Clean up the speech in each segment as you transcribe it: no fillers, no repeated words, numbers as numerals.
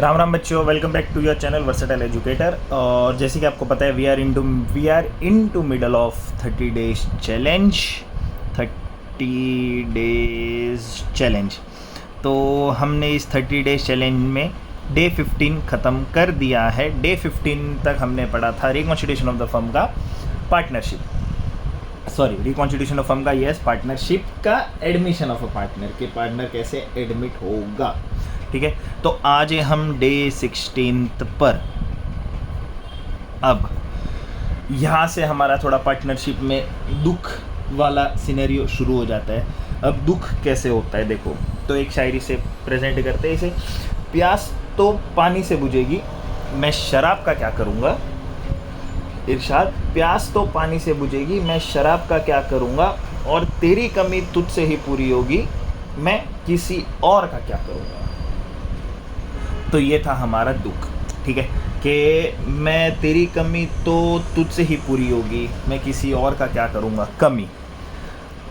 राम राम बच्चों, welcome back to your channel versatile educator. और जैसे कि आपको पता है we are into middle of 30 days challenge. 30 days challenge तो हमने इस 30 डेज चैलेंज में डे 15 ख़त्म कर दिया है। डे 15 तक हमने पढ़ा था रिकॉन्स्टिट्यूशन ऑफ द फर्म का रिकॉन्स्टिट्यूशन ऑफ फर्म का पार्टनरशिप का एडमिशन ऑफ अ पार्टनर के पार्टनर कैसे एडमिट होगा। ठीक है, तो आज हम डे 16 पर। अब यहाँ से हमारा थोड़ा पार्टनरशिप में दुख वाला सिनेरियो शुरू हो जाता है। अब दुख कैसे होता है देखो, तो एक शायरी से प्रेजेंट करते हैं इसे। प्यास तो पानी से बुझेगी, मैं शराब का क्या करूँगा। इरशाद, प्यास तो पानी से बुझेगी, मैं शराब का क्या करूँगा, और तेरी कमी तुझसे ही पूरी होगी, मैं किसी और का क्या करूँगा। तो ये था हमारा दुख। ठीक है, कि मैं तेरी कमी तो तुझसे ही पूरी होगी, मैं किसी और का क्या करूँगा, कमी।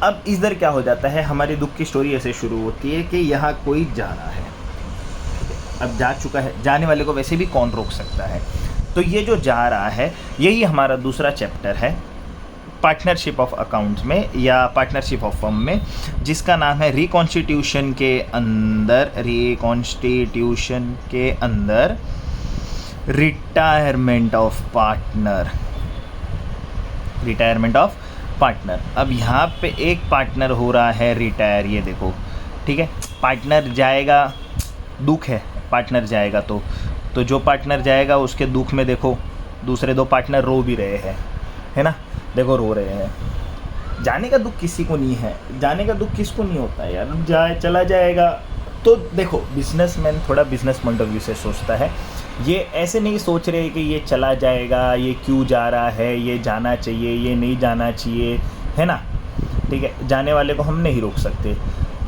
अब इधर क्या हो जाता है, हमारी दुख की स्टोरी ऐसे शुरू होती है कि यहाँ कोई जा रहा है। अब जा चुका है, जाने वाले को वैसे भी कौन रोक सकता है। तो ये जो जा रहा है, यही हमारा दूसरा चैप्टर है पार्टनरशिप ऑफ अकाउंट्स में या पार्टनरशिप ऑफ फर्म में, जिसका नाम है रिकॉन्स्टिट्यूशन के अंदर रिटायरमेंट ऑफ पार्टनर। अब यहाँ पे एक पार्टनर हो रहा है रिटायर, ये देखो। ठीक है, पार्टनर जाएगा, दुख है, पार्टनर जाएगा तो जो पार्टनर जाएगा उसके दुख में देखो दूसरे दो पार्टनर रो भी रहे हैं, है ना। देखो रो रहे हैं। जाने का दुख किसी को नहीं है, जाने का दुख किसको नहीं होता है यार, चला जाएगा। तो देखो, बिजनेसमैन थोड़ा बिजनेस पॉइंट ऑफ व्यू से सोचता है। ये ऐसे नहीं सोच रहे कि ये चला जाएगा, ये क्यों जा रहा है, ये जाना चाहिए, ये नहीं जाना चाहिए, है ना। ठीक है, जाने वाले को हम नहीं रोक सकते।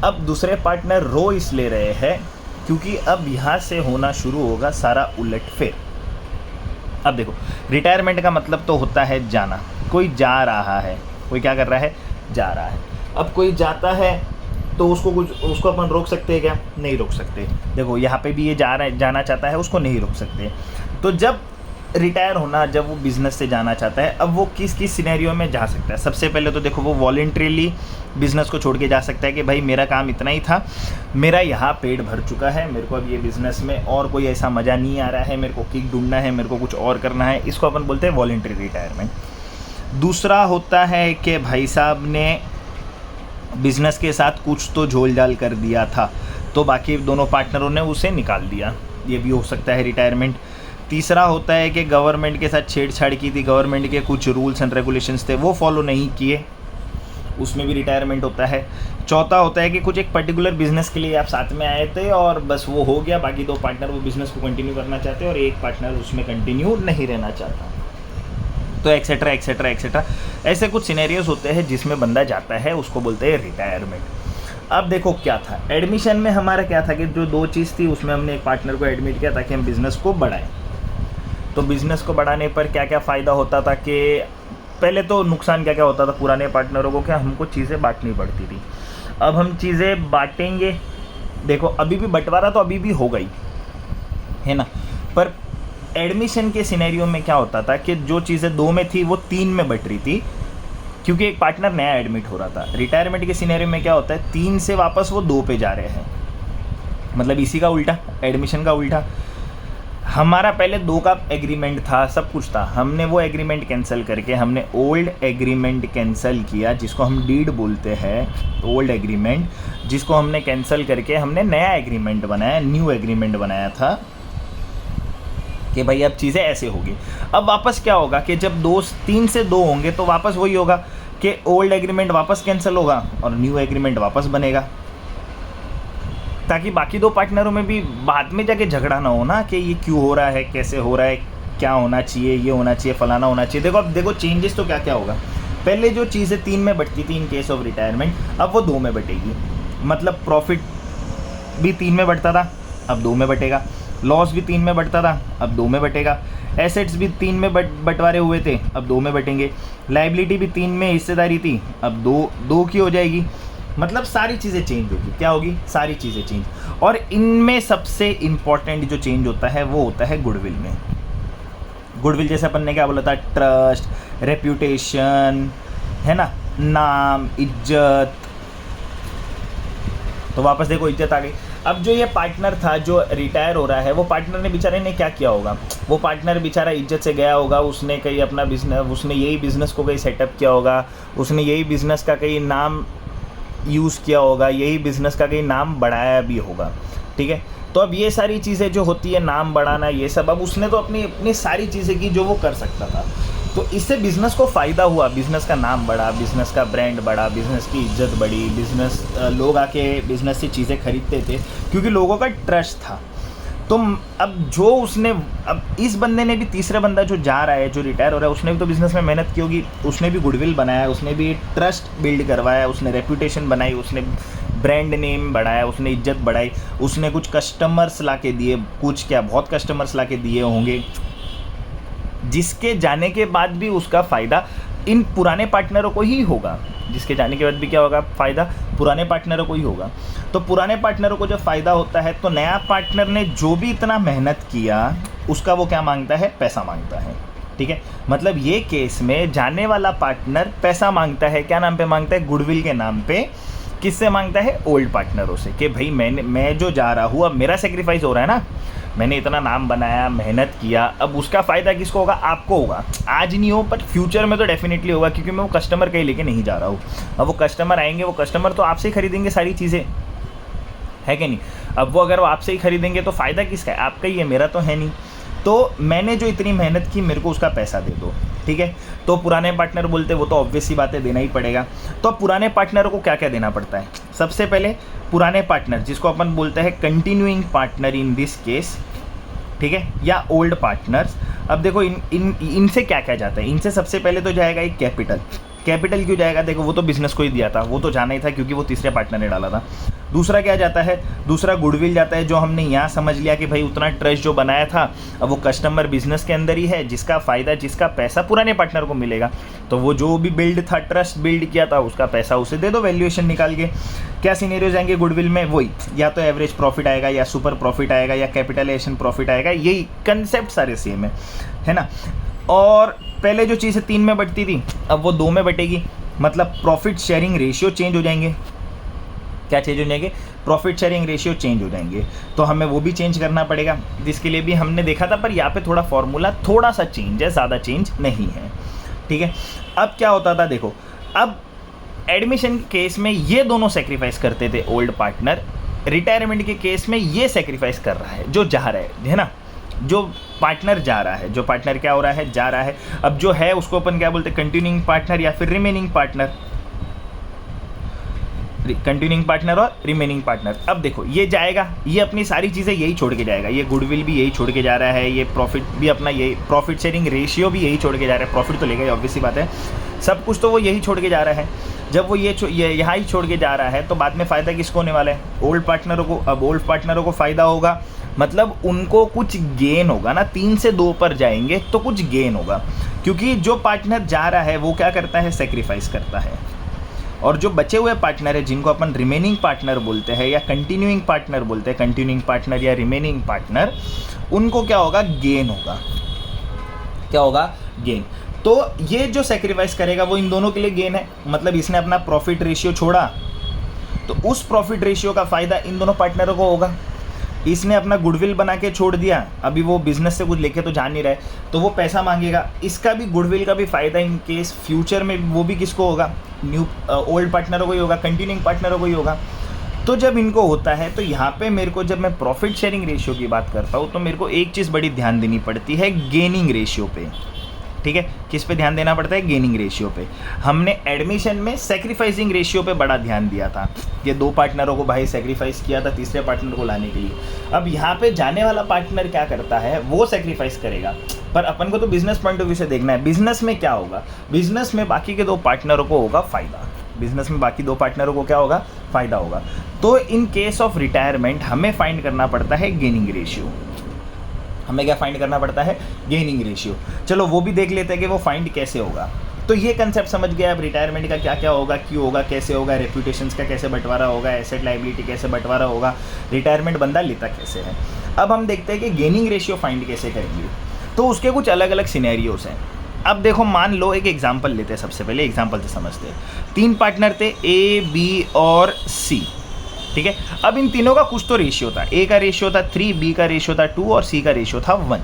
अब दूसरे पार्टनर रो इसलिए रहे हैं क्योंकि अब यहाँ से होना शुरू होगा सारा उलटफेर। अब देखो, रिटायरमेंट का मतलब तो होता है जाना। कोई जा रहा है, कोई क्या कर रहा है, जा रहा है। अब कोई जाता है तो उसको अपन रोक सकते हैं क्या, नहीं रोक सकते। देखो यहाँ पे भी ये जाना चाहता है, उसको नहीं रोक सकते। तो जब रिटायर होना, जब वो बिज़नेस से जाना चाहता है, अब वो किस सिनेरियो में जा सकता है। सबसे पहले तो देखो, वो वॉलंटरीली बिज़नेस को छोड़ के जा सकता है कि भाई मेरा काम इतना ही था, मेरा यहाँ पेट भर चुका है, मेरे को अब ये बिज़नेस में और कोई ऐसा मज़ा नहीं आ रहा है, मेरे को किक ढूंढना है, मेरे को कुछ और करना है। इसको अपन बोलते हैं वॉलंटरी रिटायरमेंट। दूसरा होता है कि भाई साहब ने बिज़नेस के साथ कुछ तो झोल झाल कर दिया था, तो बाकी दोनों पार्टनरों ने उसे निकाल दिया, ये भी हो सकता है रिटायरमेंट। तीसरा होता है कि गवर्नमेंट के साथ छेड़छाड़ की थी, गवर्नमेंट के कुछ रूल्स एंड रेगुलेशंस थे वो फॉलो नहीं किए, उसमें भी रिटायरमेंट होता है। चौथा होता है कि कुछ एक पर्टिकुलर बिजनेस के लिए आप साथ में आए थे और बस वो हो गया, बाकी दो पार्टनर वो बिज़नेस को कंटिन्यू करना चाहते हैं और एक पार्टनर उसमें कंटिन्यू नहीं रहना चाहता। तो एक्सेट्रा एक्सेट्रा एक्सेट्रा ऐसे कुछ सिनेरियोज होते हैं जिसमें बंदा जाता है, उसको बोलते हैं रिटायरमेंट। अब देखो क्या था, एडमिशन में हमारा क्या था कि जो दो चीज़ थी उसमें हमने एक पार्टनर को एडमिट किया ताकि हम बिज़नेस को बढ़ाएं। तो बिज़नेस को बढ़ाने पर क्या क्या फ़ायदा होता था कि पहले तो नुकसान क्या क्या होता था पुराने पार्टनरों को, क्या हमको चीज़ें बांटनी पड़ती थी। अब हम चीज़ें बांटेंगे, देखो अभी भी बंटवारा तो अभी भी हो गई है ना, पर एडमिशन के सिनेरियो में क्या होता था कि जो चीज़ें 2 में थी वो 3 में बट रही थी क्योंकि एक पार्टनर नया एडमिट हो रहा था। रिटायरमेंट के सिनेरियो में क्या होता है, 3 से वापस वो 2 पे जा रहे हैं, मतलब इसी का उल्टा, एडमिशन का उल्टा। हमारा पहले 2 का एग्रीमेंट था, सब कुछ था, हमने वो एग्रीमेंट कैंसिल करके हमने ओल्ड एग्रीमेंट कैंसिल किया, जिसको हम डीड बोलते हैं, ओल्ड एग्रीमेंट, जिसको हमने कैंसिल करके हमने नया एग्रीमेंट बनाया, न्यू एग्रीमेंट बनाया था कि भाई अब चीज़ें ऐसे होगी। अब वापस क्या होगा कि जब 3 से 2 होंगे तो वापस वही होगा कि ओल्ड एग्रीमेंट वापस कैंसिल होगा और न्यू एग्रीमेंट वापस बनेगा, ताकि बाकी दो पार्टनरों में भी बाद में जाके झगड़ा ना हो ना कि ये क्यों हो रहा है, कैसे हो रहा है, क्या होना चाहिए, ये होना चाहिए, फलाना होना चाहिए। देखो अब देखो चेंजेस तो क्या क्या होगा। पहले जो चीज़ें 3 में बटती थी इन केस ऑफ रिटायरमेंट, अब वो 2 में बटेगी। मतलब प्रॉफिट भी 3 में बटता था, अब 2 में बटेगा। लॉस भी 3 में बटता था, अब 2 में बटेगा। एसेट्स भी 3 में बंटवारे हुए थे, अब 2 में बटेंगे। लाइबिलिटी भी 3 में हिस्सेदारी थी, अब 2 की हो जाएगी। मतलब सारी चीज़ें चेंज होगी। क्या होगी? सारी चीज़ें चेंज। और इनमें सबसे इम्पॉर्टेंट जो चेंज होता है वो होता है गुडविल में। गुडविल जैसे अपन ने क्या बोला था, ट्रस्ट, रेप्यूटेशन, है ना, नाम, इज्जत। तो वापस देखो इज्जत आ गई। अब जो ये पार्टनर था जो रिटायर हो रहा है, वो पार्टनर ने बेचारे ने क्या किया होगा? वो पार्टनर बेचारा इज्जत से गया होगा, उसने कहीं अपना बिजनेस, उसने यही बिज़नेस को कहीं सेटअप किया होगा, उसने यही बिज़नेस का कहीं नाम यूज़ किया होगा, यही बिज़नेस का कहीं नाम बढ़ाया भी होगा। ठीक है, तो अब ये सारी चीज़ें जो होती है, नाम बढ़ाना, ये सब, अब उसने तो अपनी अपनी सारी चीज़ें की जो वो कर सकता था। तो इससे बिज़नेस को फ़ायदा हुआ, बिज़नेस का नाम बढ़ा, बिज़नेस का ब्रांड बढ़ा, बिज़नेस की इज्जत बढ़ी, बिज़नेस लोग आके बिज़नेस से चीज़ें खरीदते थे क्योंकि लोगों का ट्रस्ट था। तो अब जो उसने, अब इस बंदे ने भी, तीसरा बंदा जो जा रहा है, जो रिटायर हो रहा है, उसने भी तो बिज़नेस में मेहनत की होगी, उसने भी गुडविल बनाया, उसने भी ट्रस्ट बिल्ड करवाया, उसने रेप्यूटेशन बनाई, उसने ब्रांड नेम बढ़ाया, उसने इज्जत बढ़ाई, उसने कुछ कस्टमर्स ला के दिए, कुछ क्या बहुत कस्टमर्स ला के दिए होंगे, जिसके जाने के बाद भी उसका फ़ायदा इन पुराने पार्टनरों को ही होगा। जिसके जाने के बाद भी क्या होगा? फ़ायदा पुराने पार्टनरों को ही होगा। तो पुराने पार्टनरों को जब फ़ायदा होता है तो नया पार्टनर ने जो भी इतना मेहनत किया उसका वो क्या मांगता है? पैसा मांगता है। ठीक है, मतलब ये केस में जाने वाला पार्टनर पैसा मांगता है। क्या नाम पे मांगता है? गुडविल के नाम पे। किससे मांगता है? ओल्ड पार्टनरों से, कि भाई मैं जो जा रहा हूँ, अब मेरा सेक्रीफाइस हो रहा है ना, मैंने इतना नाम बनाया, मेहनत किया, अब उसका फ़ायदा किसको होगा? आपको होगा। आज नहीं हो पर फ्यूचर में तो डेफिनेटली होगा, क्योंकि मैं वो कस्टमर कहीं लेके नहीं जा रहा हूँ। अब वो कस्टमर आएंगे, वो कस्टमर तो आपसे ही खरीदेंगे सारी चीज़ें, है कि नहीं? अब वो अगर वो आपसे ही खरीदेंगे तो फ़ायदा किसका है? आपका ही है, मेरा तो है नहीं। तो मैंने जो इतनी मेहनत की, मेरे को उसका पैसा दे दो। ठीक है, तो पुराने पार्टनर बोलते वो तो ऑब्वियस सी बात है, देना ही पड़ेगा। तो अब पुराने पार्टनर को क्या क्या देना पड़ता है? सबसे पहले पुराने पार्टनर, जिसको अपन बोलते हैं continuing partner in this case, ठीक है, या ओल्ड पार्टनर्स। अब देखो इनसे क्या क्या जाता है? इनसे सबसे पहले तो जाएगा एक कैपिटल। कैपिटल क्यों जाएगा? देखो वो तो बिज़नेस को ही दिया था, वो तो जाना ही था क्योंकि वो तीसरे पार्टनर ने डाला था। दूसरा क्या जाता है? दूसरा गुडविल जाता है, जो हमने यहाँ समझ लिया कि भाई उतना ट्रस्ट जो बनाया था, अब वो कस्टमर बिजनेस के अंदर ही है, जिसका फ़ायदा, जिसका पैसा पुराने पार्टनर को मिलेगा। तो वो जो भी बिल्ड था, ट्रस्ट बिल्ड किया था, उसका पैसा उसे दे दो वैल्यूएशन निकाल के। क्या सीनेरियो जाएंगे गुडविल में? वही, या तो एवरेज प्रॉफिट आएगा, या सुपर प्रॉफिट आएगा, या कैपिटलाइजेशन प्रॉफिट आएगा। यही कंसेप्ट सारे सेम है ना। और पहले जो चीज़ें 3 में बटती थी, अब वो 2 में बटेगी, मतलब प्रॉफिट शेयरिंग रेशियो चेंज हो जाएंगे। क्या चेंज हो जाएंगे? प्रॉफिट शेयरिंग रेशियो चेंज हो जाएंगे। तो हमें वो भी चेंज करना पड़ेगा, जिसके लिए भी हमने देखा था, पर यहाँ पे थोड़ा फॉर्मूला थोड़ा सा चेंज है, ज़्यादा चेंज नहीं है। ठीक है, अब क्या होता था? देखो, अब एडमिशन के केस में ये दोनों सेक्रीफाइस करते थे ओल्ड पार्टनर, रिटायरमेंट के केस में ये सेक्रीफाइस कर रहा है जो जा रहा है ना, जो पार्टनर जा रहा है, जो पार्टनर क्या हो रहा है? जा रहा है। अब जो है उसको अपन क्या बोलते हैं? कंटिन्यूइंग पार्टनर या फिर रिमेनिंग पार्टनर। कंटिन्यूइंग पार्टनर और रिमेनिंग पार्टनर। अब देखो ये जाएगा, ये अपनी सारी चीज़ें यही छोड़ के जाएगा, ये गुडविल भी यही छोड़ के जा रहा है, ये प्रॉफिट भी अपना यही, प्रॉफिट शेयरिंग रेशियो भी यही छोड़ के जा रहा है। प्रॉफिट तो लेगा ही, ऑब्वियस सी बात है, सब कुछ तो वो यही छोड़ के जा रहा है। जब वो ये यहाँ ही छोड़ के जा रहा है तो बाद में फ़ायदा किसको होने वाला है? ओल्ड पार्टनरों को। अब ओल्ड पार्टनरों को फ़ायदा होगा, मतलब उनको कुछ गेन होगा ना, 3 से 2 पर जाएंगे तो कुछ गेन होगा, क्योंकि जो पार्टनर जा रहा है वो क्या करता है? सेक्रीफाइस करता है। और जो बचे हुए पार्टनर है, जिनको अपन रिमेनिंग पार्टनर बोलते हैं या कंटिन्यूइंग पार्टनर बोलते हैं, कंटिन्यूइंग पार्टनर या रिमेनिंग पार्टनर, उनको क्या होगा? गेन होगा। क्या होगा? गेन। तो ये जो सेक्रीफाइस करेगा वो इन दोनों के लिए गेन है, मतलब इसने अपना प्रॉफिट रेशियो छोड़ा तो उस प्रॉफिट रेशियो का फ़ायदा इन दोनों पार्टनरों को होगा। इसने अपना गुडविल बना के छोड़ दिया, अभी वो बिजनेस से कुछ लेके तो जा नहीं रहे, तो वो पैसा मांगेगा, इसका भी गुडविल का भी फ़ायदा इन केस फ्यूचर में वो भी किसको होगा? न्यू ओल्ड पार्टनरों को ही होगा, कंटिन्यूइंग पार्टनरों को ही होगा। तो जब इनको होता है तो यहाँ पे मेरे को, जब मैं प्रॉफिट शेयरिंग रेशियो की बात करता हूँ, तो मेरे को एक चीज़ बड़ी ध्यान देनी पड़ती है, गेनिंग रेशियो पे। ठीक है, किस पे ध्यान देना पड़ता है? गेनिंग रेशियो पे। हमने एडमिशन में सेक्रीफाइसिंग रेशियो पे बड़ा ध्यान दिया था, ये 2 पार्टनरों को भाई सेक्रीफाइस किया था तीसरे पार्टनर को लाने के लिए। अब यहाँ पे जाने वाला पार्टनर क्या करता है? वो सेक्रीफाइस करेगा, पर अपन को तो बिजनेस पॉइंट ऑफ व्यू से देखना है। बिजनेस में क्या होगा? बिजनेस में बाकी के 2 पार्टनरों को होगा फ़ायदा। बिजनेस में बाकी 2 पार्टनरों को क्या होगा? फ़ायदा होगा। तो इन केस ऑफ रिटायरमेंट हमें फाइंड करना पड़ता है गेनिंग रेशियो। हमें क्या फाइंड करना पड़ता है? Gaining ratio. चलो वो भी देख लेते हैं कि वो फाइंड कैसे होगा। तो ये कंसेप्ट समझ गया अब रिटायरमेंट का क्या क्या होगा, क्यों होगा, कैसे होगा, रेप्यूटेशंस का कैसे बंटवारा होगा, एसेट लाइबिलिटी कैसे बंटवारा होगा, रिटायरमेंट बंदा लेता कैसे है। अब हम देखते हैं कि गेनिंग रेशियो फाइंड कैसे करेंगे। तो उसके कुछ अलग अलग सिनेरियोज हैं। अब देखो मान लो एक एग्जांपल लेते हैं, सबसे पहले एग्जांपल से समझते हैं। 3 पार्टनर थे ए, बी और सी, ठीक है। अब इन तीनों का कुछ तो रेशियो था, ए का रेशियो था 3, बी का रेशियो था 2 और सी का रेशियो था 1।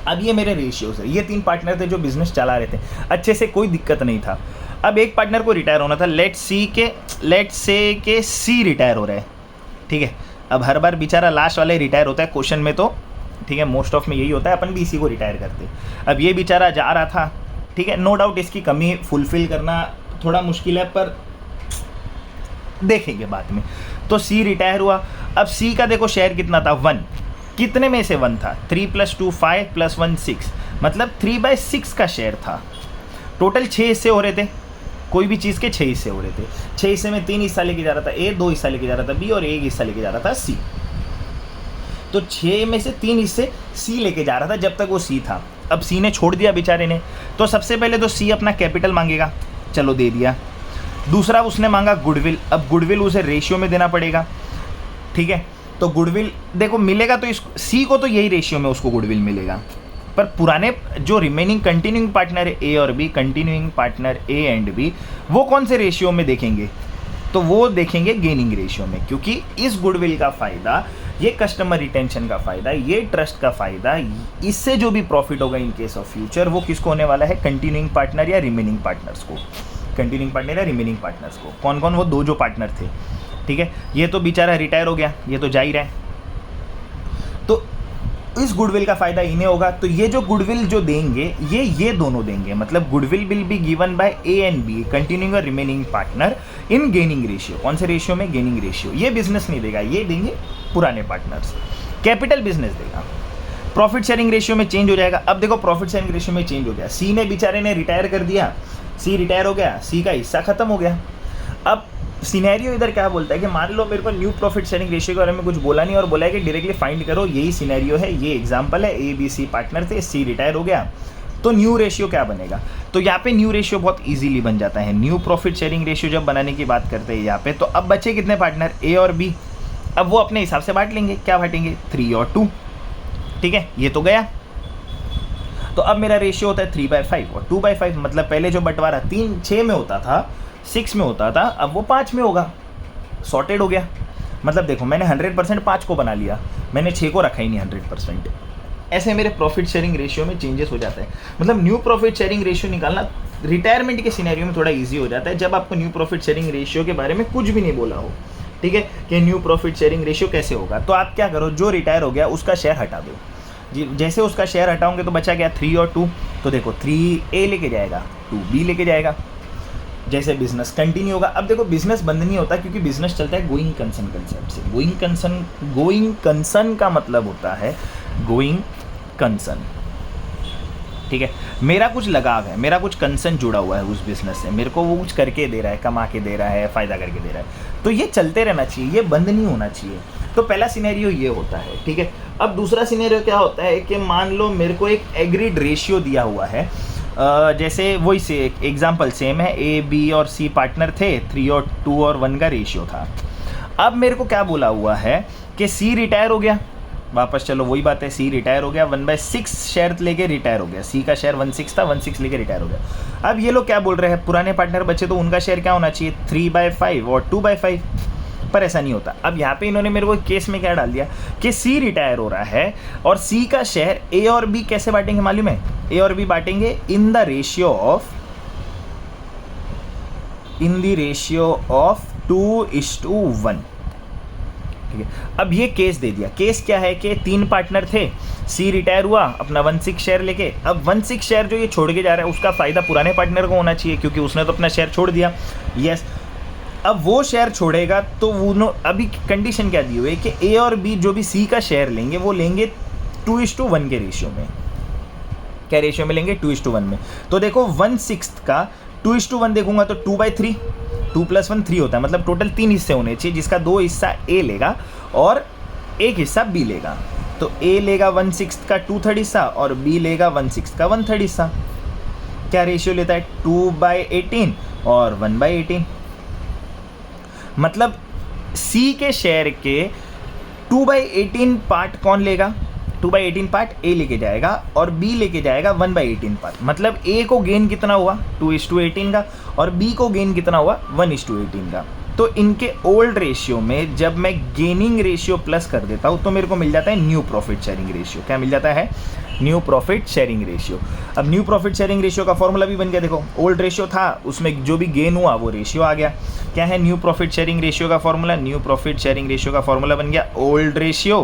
अब ये मेरे रेशियोज है। ये 3 पार्टनर थे जो बिजनेस चला रहे थे अच्छे से, कोई दिक्कत नहीं था। अब एक पार्टनर को रिटायर होना था, लेट्स से के सी रिटायर हो रहा है, ठीक है। अब हर बार बेचारा लास्ट वाले रिटायर होता है क्वेश्चन में, तो ठीक है मोस्ट ऑफ में यही होता है, अपन भी इसी को रिटायर करते। अब ये बेचारा जा रहा था, ठीक है, नो डाउट इसकी कमी फुलफिल करना थोड़ा मुश्किल है, पर देखेंगे बाद में। तो सी रिटायर हुआ। अब सी का देखो शेयर कितना था, 1। कितने में से 1 था, 3 + 2 5 + 1 6, मतलब 3/6 का शेयर था। टोटल 6 हिस्से हो रहे थे, कोई भी चीज़ के 6 हिस्से हो रहे थे। 6 हिस्से में 3 हिस्सा लेके जा रहा था ए, 2 हिस्सा लेके जा रहा था बी और 1 हिस्सा लेके जा रहा था सी। तो 6 में से 3 हिस्से सी लेके जा रहा था जब तक वो सी था। अब सी ने छोड़ दिया बेचारे ने, तो सबसे पहले तो सी अपना कैपिटल मांगेगा, चलो दे दिया। दूसरा उसने मांगा गुडविल, अब गुडविल उसे रेशियो में देना पड़ेगा, ठीक है। तो गुडविल देखो मिलेगा, तो इस सी को तो यही रेशियो में उसको गुडविल मिलेगा, पर पुराने जो रिमेनिंग कंटिन्यूइंग पार्टनर है ए और B, continuing partner A and B, वो कौन से रेशियो में देखेंगे, तो वो देखेंगे गेनिंग रेशियो में, क्योंकि इस गुडविल का फ़ायदा, ये कस्टमर रिटेंशन का फ़ायदा, ये ट्रस्ट का फ़ायदा, इससे जो भी प्रॉफिट होगा इन केस ऑफ फ्यूचर, वो किसको होने वाला है, कंटिन्यूइंग पार्टनर या रिमेनिंग पार्टनर्स को। कंटिन्यूइंग पार्टनर या रिमेनिंग पार्टनर्स को कौन कौन, वो 2 जो पार्टनर थे, ठीक है। ये तो बेचारा रिटायर हो गया, ये तो जा ही रहा है, तो इस गुडविल का फ़ायदा इन्हें होगा। तो ये जो गुडविल जो देंगे ये दोनों देंगे, मतलब goodwill will be given by A and B, continuing और remaining partner in gaining ratio. कौन से रेशियो में, गेनिंग रेशियो। ये बिजनेस नहीं देगा, ये देंगे पुराने पार्टनर्स। कैपिटल बिजनेस देगा। प्रॉफिट शेयरिंग रेशियो में चेंज हो जाएगा। अब देखो प्रॉफिट शेयरिंग रेशियो में चेंज हो गया, सी ने बेचारे ने रिटायर कर दिया, सी रिटायर हो गया, सी का हिस्सा खत्म हो गया। अब सिनेरियो इधर क्या बोलता है कि मान लो मेरे को न्यू प्रॉफिट शेयरिंग रेशियो के बारे में कुछ बोला नहीं और बोला है कि डायरेक्टली फाइंड करो, यही सिनेरियो है, ये एग्जांपल है, ए बी सी पार्टनर थे, सी रिटायर हो गया, तो न्यू रेशियो क्या बनेगा। तो यहाँ पे न्यू रेशियो बहुत इजीली बन जाता है। न्यू प्रॉफिट शेयरिंग रेशियो जब बनाने की बात करते हैं यहाँ पे, तो अब बचे कितने पार्टनर, ए और बी। अब वो अपने हिसाब से बांट लेंगे, क्या बांटेंगे, 3 और 2, ठीक है, ये तो गया। तो अब मेरा रेशियो होता है 3/5 और 2/5, मतलब पहले जो बंटवारा 6 में होता था, 6 में होता था, अब वो 5 में होगा, सॉर्टेड हो गया। मतलब देखो मैंने 100% 5 को बना लिया, मैंने 6 को रखा ही नहीं 100%। ऐसे मेरे प्रॉफिट शेयरिंग रेशियो में चेंजेस हो जाता है। मतलब न्यू प्रॉफिट शेयरिंग रेशियो निकालना रिटायरमेंट के सिनेरियो में थोड़ा इजी हो जाता है, जब आपको न्यू प्रॉफिट शेयरिंग रेशियो के बारे में कुछ भी नहीं बोला हो, ठीक है, कि न्यू प्रॉफिट शेयरिंग रेशियो कैसे होगा। तो आप क्या करो, जो रिटायर हो गया उसका शेयर हटा दो जी। जैसे उसका शेयर हटाओगे तो बचा गया 3 और 2, तो देखो 3 ए लेके जाएगा, 2 बी लेके जाएगा। जैसे बिजनेस कंटिन्यू होगा। अब देखो बिजनेस बंद नहीं होता, क्योंकि बिजनेस चलता है गोइंग कंसर्न कंसेप्ट से। गोइंग कंसर्न का मतलब होता है गोइंग कंसर्न, ठीक है। मेरा कुछ लगाव है, मेरा कुछ कंसर्न जुड़ा हुआ है उस बिजनेस से, मेरे को वो कुछ करके दे रहा है, कमा के दे रहा है, फ़ायदा करके दे रहा है, तो ये चलते रहना चाहिए, ये बंद नहीं होना चाहिए। तो पहला सिनेरियो ये होता है, ठीक है। अब दूसरा सिनेरियो क्या होता है कि मान लो मेरे को एक एग्रीड रेशियो दिया हुआ है, जैसे वही से एग्जाम्पल सेम है, ए बी और सी पार्टनर थे, 3 और 2 और 1 का रेशियो था। अब मेरे को क्या बोला हुआ है कि सी रिटायर हो गया, वापस चलो वही बात है, सी रिटायर हो गया, 1/6 शेयर लेके रिटायर हो गया, सी का शेयर 1/6 था, 1/6 लेके रिटायर हो गया। अब ये लोग क्या बोल रहे हैं, पुराने पार्टनर बचे तो उनका शेयर क्या होना चाहिए, 3/5 और 2/5, पर ऐसा नहीं होता। अब यहाँ पे इन्होंने मेरे को केस में क्या डाल दिया कि सी रिटायर हो रहा है और सी का शेयर ए और बी कैसे बांटेंगे मालूम है, ए और बी बांटेंगे इन द रेशियो ऑफ 2:1, ठीक है। अब ये केस दे दिया, केस क्या है कि 3 पार्टनर थे, सी रिटायर हुआ अपना 1/6 शेयर लेके। अब 1/6 शेयर जो ये छोड़ के जा रहा है उसका फायदा पुराने पार्टनर को होना चाहिए, क्योंकि उसने तो अपना शेयर छोड़ दिया, यस। अब वो शेयर छोड़ेगा तो वो अभी कंडीशन क्या दी हुई है कि ए और बी जो भी सी का शेयर लेंगे वो लेंगे 2:1 के रेशियो में। क्या रेशियो में लेंगे, 2:1 में। तो देखो 1/6 का 2:1 देखूंगा तो 2/3, 2 + 1 3 होता है, मतलब टोटल 3 हिस्से होने चाहिए, जिसका 2 हिस्सा ए लेगा और 1 हिस्सा बी लेगा। तो ए लेगा 1/6 का 2/3 हिस्सा और बी लेगा 1/6 का 1/3 हिस्सा। क्या रेशियो लेता है, 2/18 और 1/18। मतलब सी के शेयर के 2/18 पार्ट कौन लेगा, 2/18 पार्ट ए लेके जाएगा और बी लेके जाएगा 1/18 पार्ट। मतलब ए को गेन कितना हुआ 2:18 का और बी को गेन कितना हुआ 1:18 का। तो इनके ओल्ड रेशियो में जब मैं गेनिंग रेशियो प्लस कर देता हूँ तो मेरे को मिल जाता है न्यू प्रॉफिट शेयरिंग रेशियो। क्या मिल जाता है, न्यू प्रॉफिट शेयरिंग रेशियो। अब न्यू प्रॉफिट शेयरिंग रेशियो का फॉर्मूला भी बन गया। देखो ओल्ड रेशियो था, उसमें जो भी गेन हुआ वो रेशियो आ गया। क्या है न्यू प्रॉफिट शेयरिंग रेशियो का formula, new profit sharing ratio का फॉर्मूला बन गया old ratio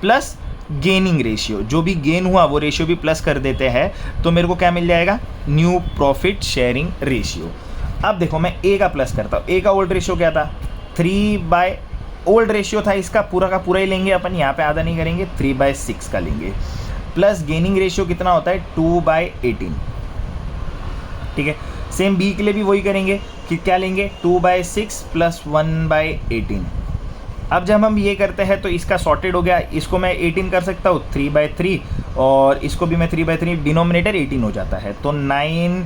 plus gaining ratio. जो भी गेन हुआ वो रेशियो भी प्लस कर देते हैं तो मेरे को क्या मिल जाएगा, न्यू प्रॉफिट शेयरिंग रेशियो। अब देखो मैं ए का प्लस करता हूँ। ए का ओल्ड रेशियो क्या था, 3 ओल्ड रेशियो था इसका पूरा का पूरा ही लेंगे अपन, यहाँ पे आधा नहीं करेंगे, 3/6 का लेंगे। प्लस गेनिंग रेशियो कितना होता है 2/18। ठीक है, सेम बी के लिए भी वही करेंगे कि क्या लेंगे 2/6 प्लस 1/18। अब जब हम ये करते हैं तो इसका सॉर्टेड हो गया। इसको मैं 18 कर सकता हूँ 3/3 और इसको भी मैं 3/3, डिनोमिनेटर 18 हो जाता है। तो 9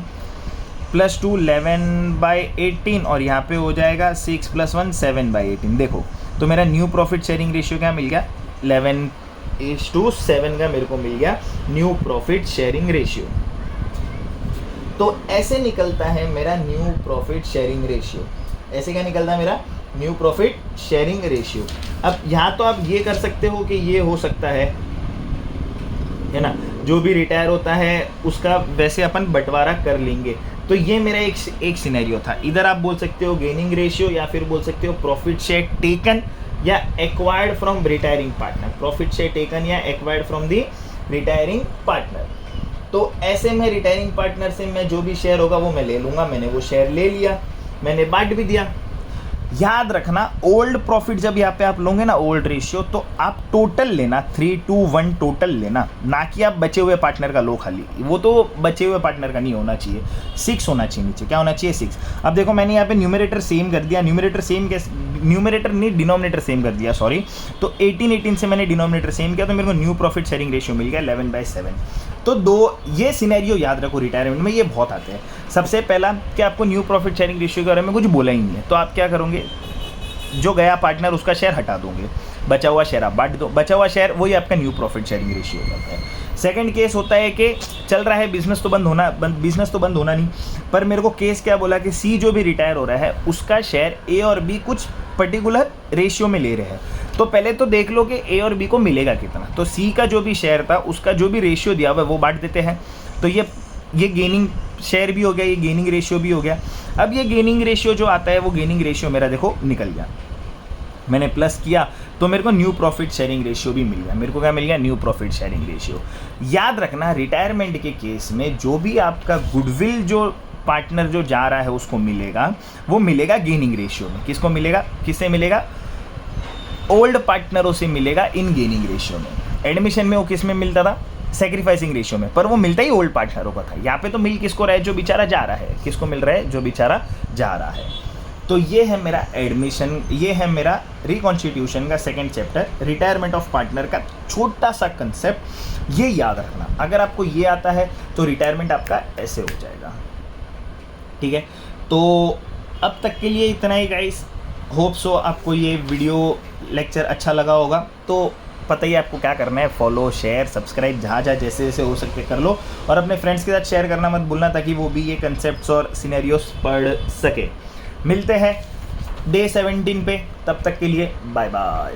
+ 2 11/18 और यहाँ पे हो जाएगा 6 + 1 7/18। देखो तो मेरा न्यू प्रॉफिट शेयरिंग रेशियो क्या मिल गया, 11:7 का मेरे को मिल गया न्यू प्रॉफिट शेयरिंग रेशियो। तो ऐसे निकलता है मेरा न्यू प्रॉफिट शेयरिंग रेशियो। ऐसे क्या निकलता है मेरा न्यू प्रॉफिट शेयरिंग रेशियो। अब यहाँ तो आप ये कर सकते हो कि ये हो सकता है ना, जो भी रिटायर होता है उसका वैसे अपन बंटवारा कर लेंगे। तो ये मेरा एक सिनेरियो था। इधर आप बोल सकते हो गेनिंग रेशियो या फिर बोल सकते हो प्रॉफिट शेयर टेकन या acquired from retiring partner, profit share taken या acquired from the retiring partner. तो ऐसे में रिटायरिंग पार्टनर से मैं जो भी शेयर होगा वो मैं ले लूँगा। मैंने वो शेयर ले लिया, मैंने बांट भी दिया। याद रखना ओल्ड प्रॉफिट जब यहाँ पे आप लोगे ना ओल्ड रेशियो, तो आप टोटल लेना 3:1 टोटल लेना, ना कि आप बचे हुए पार्टनर का लो खाली। वो तो बचे हुए पार्टनर का नहीं होना चाहिए, 6 होना चाहिए नीचे। क्या होना चाहिए 6। अब देखो मैंने यहाँ पे न्यूमरेटर सेम कर दिया, न्यूमरेटर सेम कैसे, न्यूमरेटर नहीं डिनोमिनेटर सेम कर दिया सॉरी। तो 18 से मैंने डिनोमिनेटर सेम किया तो मेरे को न्यू प्रॉफिट शेयरिंग रेशियो मिल गया 11/7। तो दो ये सिनेरियो याद रखो रिटायरमेंट में, ये बहुत आते हैं। सबसे पहला कि आपको न्यू प्रॉफिट शेयरिंग रेशियो के बारे में कुछ बोला ही नहीं है, तो आप क्या करोगे, जो गया पार्टनर उसका शेयर हटा दोगे, बचा हुआ शेयर आप बांट दो। बचा हुआ शेयर वही आपका न्यू प्रॉफिट शेयरिंग रेशियो हो जाता है। सेकंड केस होता है कि चल रहा है बिजनेस तो बंद होना नहीं, पर मेरे को केस क्या बोला कि सी जो भी रिटायर हो रहा है उसका शेयर ए और बी कुछ पर्टिकुलर रेशियो में ले रहे हैं। तो पहले तो देख लो कि ए और बी को मिलेगा कितना। तो सी का जो भी शेयर था उसका जो भी रेशियो दिया हुआ है वो बांट देते हैं। तो ये गेनिंग शेयर भी हो गया, ये गेनिंग रेशियो भी हो गया। अब ये गेनिंग रेशियो जो आता है वो गेनिंग रेशियो मेरा देखो निकल गया, मैंने प्लस किया तो मेरे को न्यू प्रॉफिट शेयरिंग रेशियो भी मिल गया। मेरे को क्या मिल गया, न्यू प्रॉफिट शेयरिंग रेशियो। याद रखना रिटायरमेंट के केस में जो भी आपका गुडविल जो पार्टनर जो जा रहा है उसको मिलेगा, वो मिलेगा गेनिंग रेशियो में। किसको मिलेगा, किससे मिलेगा, ओल्ड पार्टनरों से मिलेगा इन गेनिंग रेशियो में। एडमिशन में वो किस में मिलता था, सेक्रीफाइसिंग रेशियो में, पर वो मिलता ही ओल्ड पार्टनरों का था। यहाँ पे तो मिल किसको रहा है, जो बेचारा जा रहा है। किसको मिल रहा है, जो बेचारा जा रहा है। तो ये है मेरा एडमिशन, ये है मेरा रिकॉन्स्टिट्यूशन का second chapter, retirement of partner का छोटा सा कंसेप्ट। ये याद रखना, अगर आपको ये आता है तो रिटायरमेंट आपका ऐसे हो जाएगा। ठीक है, तो अब तक के लिए इतना ही गाइस। होप सो आपको ये वीडियो लेक्चर अच्छा लगा होगा। तो पता ही आपको क्या करना है, फॉलो शेयर सब्सक्राइब जहाँ जैसे जैसे हो सके कर लो, और अपने फ्रेंड्स के साथ शेयर करना मत भूलना ताकि वो भी ये कंसेप्ट्स और सिनेरियोस पढ़ सके। मिलते हैं डे 17 पे, तब तक के लिए बाय बाय।